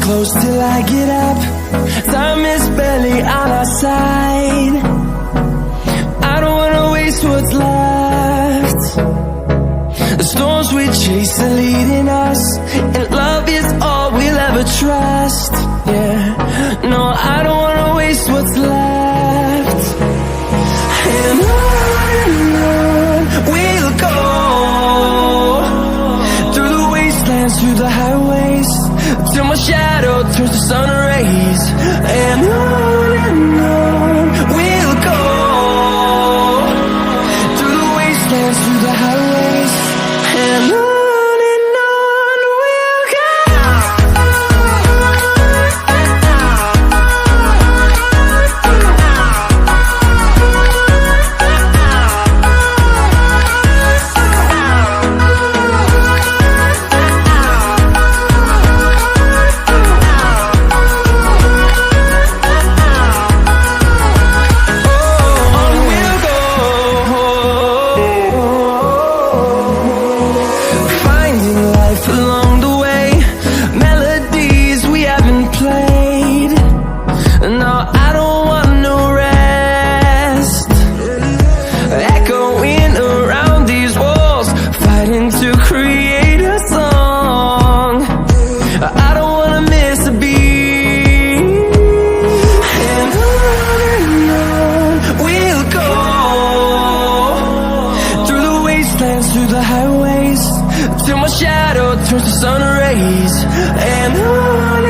close till I get up. Time is barely on our side. I don't wanna waste what's left. The storms we chase are leading us, and love is all we'll ever trust. Yeah, no, I don't wanna waste what's left. And on we'll go, through the wastelands, through the highways, till my shadow turns to sun rays. And on we'll go, through the wastelands, through the highways, and on we'll go. Through the highways, till my shadow turns to sun rays. And on